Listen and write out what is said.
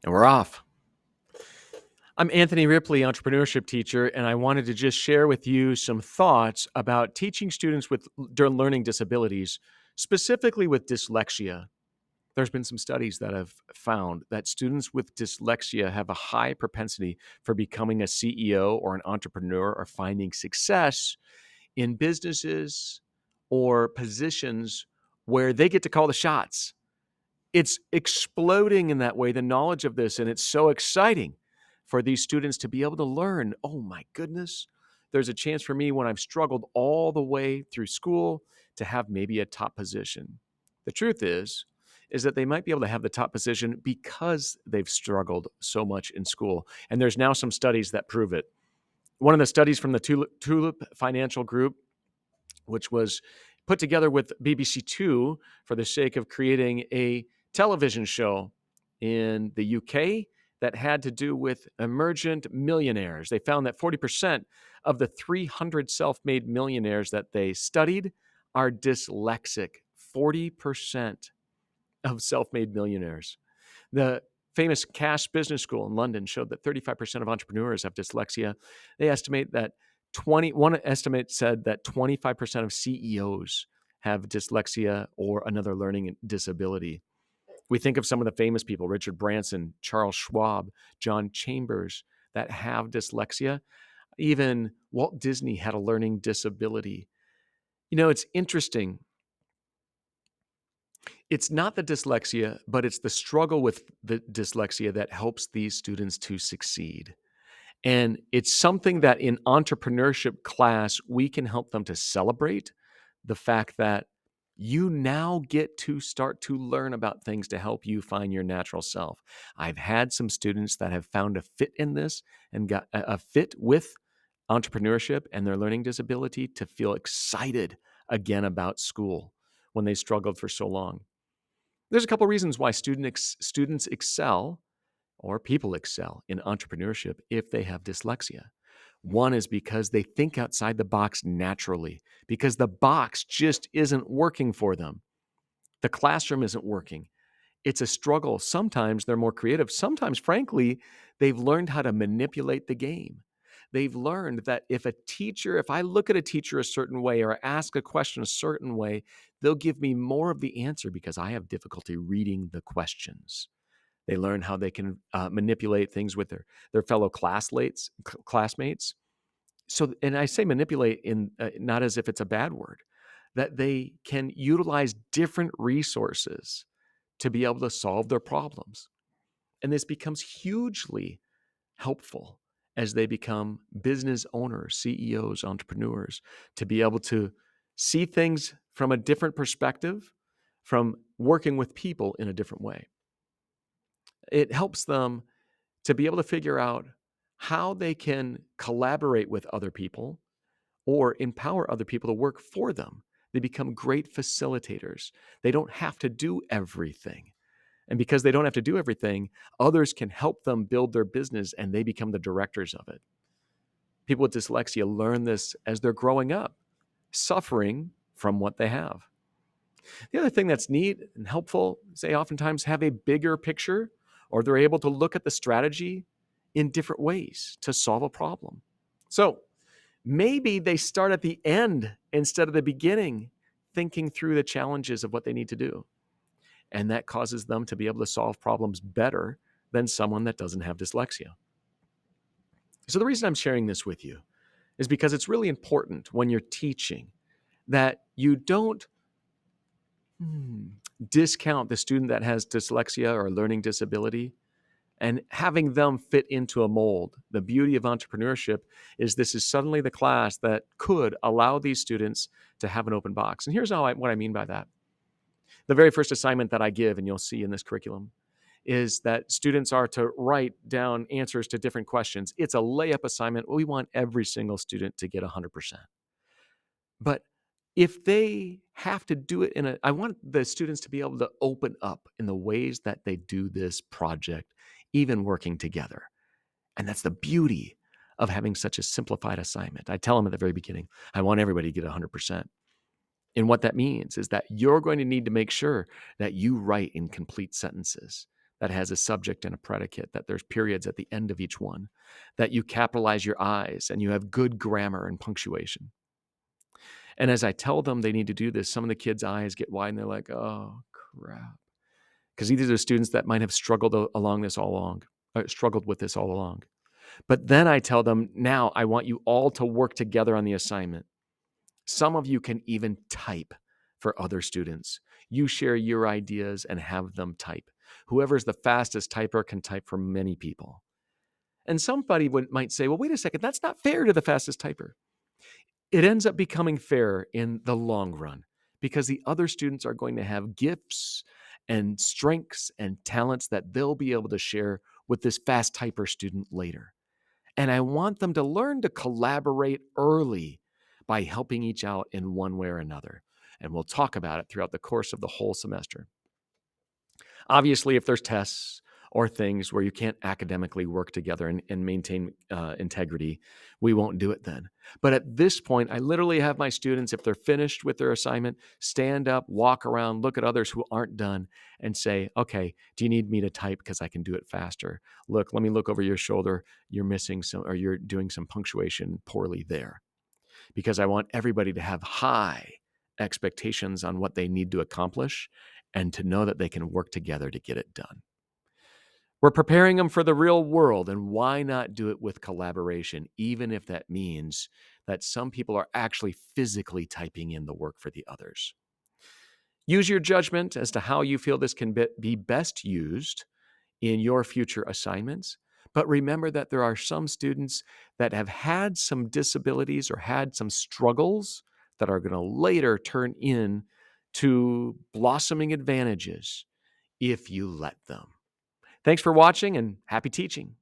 And we're off. I'm Anthony Ripley, entrepreneurship teacher, and I wanted to just share with you some thoughts about teaching students with learning disabilities, specifically with dyslexia. There's been some studies that have found that students with dyslexia have a high propensity for becoming a CEO or an entrepreneur or finding success in businesses or positions where they get to call the shots. It's exploding in that way, the knowledge of this, and it's so exciting for these students to be able to learn. Oh my goodness, there's a chance for me when I've struggled all the way through school to have maybe a top position. The truth is that they might be able to have the top position because they've struggled so much in school. And there's now some studies that prove it. One of the studies from the Tulip Financial Group, which was put together with BBC Two for the sake of creating a television show in the UK that had to do with emergent millionaires. They found that 40% of the 300 self-made millionaires that they studied are dyslexic. 40% of self-made millionaires. The famous Cass Business School in London showed that 35% of entrepreneurs have dyslexia. They estimate that one estimate said that 25% of CEOs have dyslexia or another learning disability. We think of some of the famous people, Richard Branson, Charles Schwab, John Chambers, that have dyslexia. Even Walt Disney had a learning disability. You know, it's interesting. It's not the dyslexia, but it's the struggle with the dyslexia that helps these students to succeed. And it's something that in entrepreneurship class, we can help them to celebrate the fact that you now get to start to learn about things to help you find your natural self. I've had some students that have found a fit in this and got a fit with entrepreneurship and their learning disability to feel excited again about school when they struggled for so long. There's a couple reasons why students excel or people excel in entrepreneurship if they have dyslexia. One is because they think outside the box naturally, because the box just isn't working for them. The classroom isn't working. It's a struggle. Sometimes they're more creative. Sometimes, frankly, they've learned how to manipulate the game. They've learned that if I look at a teacher a certain way or ask a question a certain way, they'll give me more of the answer because I have difficulty reading the questions. They learn how they can manipulate things with their fellow classmates. So, and I say manipulate in not as if it's a bad word, that they can utilize different resources to be able to solve their problems. And this becomes hugely helpful as they become business owners, CEOs, entrepreneurs, to be able to see things from a different perspective, from working with people in a different way. It helps them to be able to figure out how they can collaborate with other people or empower other people to work for them. They become great facilitators. They don't have to do everything. And because they don't have to do everything, others can help them build their business and they become the directors of it. People with dyslexia learn this as they're growing up, suffering from what they have. The other thing that's neat and helpful is they oftentimes have a bigger picture, or they're able to look at the strategy in different ways to solve a problem. So maybe they start at the end instead of the beginning, thinking through the challenges of what they need to do. And that causes them to be able to solve problems better than someone that doesn't have dyslexia. So the reason I'm sharing this with you is because it's really important when you're teaching that you don't discount the student that has dyslexia or learning disability and having them fit into a mold. The beauty of entrepreneurship is this is suddenly the class that could allow these students to have an open box. And here's what I mean by that. The very first assignment that I give, and you'll see in this curriculum, is that students are to write down answers to different questions. It's a layup assignment. We want every single student to get 100%. But if they have to do it I want the students to be able to open up in the ways that they do this project, even working together. And that's the beauty of having such a simplified assignment. I tell them at the very beginning, I want everybody to get 100%. And what that means is that you're going to need to make sure that you write in complete sentences, that has a subject and a predicate, that there's periods at the end of each one, that you capitalize your I's and you have good grammar and punctuation. And as I tell them they need to do this, some of the kids' eyes get wide and they're like, oh, crap. Because these are the students that might have struggled with this all along. But then I tell them, now I want you all to work together on the assignment. Some of you can even type for other students. You share your ideas and have them type. Whoever's the fastest typer can type for many people. And somebody might say, well, wait a second, that's not fair to the fastest typer. It ends up becoming fair in the long run because the other students are going to have gifts and strengths and talents that they'll be able to share with this fast typer student later. And I want them to learn to collaborate early by helping each out in one way or another. And we'll talk about it throughout the course of the whole semester. Obviously, if there's tests or things where you can't academically work together and maintain integrity, we won't do it then. But at this point, I literally have my students, if they're finished with their assignment, stand up, walk around, look at others who aren't done, and say, okay, do you need me to type because I can do it faster? Look, let me look over your shoulder. You're missing some, or you're doing some punctuation poorly there. Because I want everybody to have high expectations on what they need to accomplish and to know that they can work together to get it done. We're preparing them for the real world, and why not do it with collaboration, even if that means that some people are actually physically typing in the work for the others. Use your judgment as to how you feel this can be best used in your future assignments. But remember that there are some students that have had some disabilities or had some struggles that are going to later turn in to blossoming advantages if you let them. Thanks for watching and happy teaching.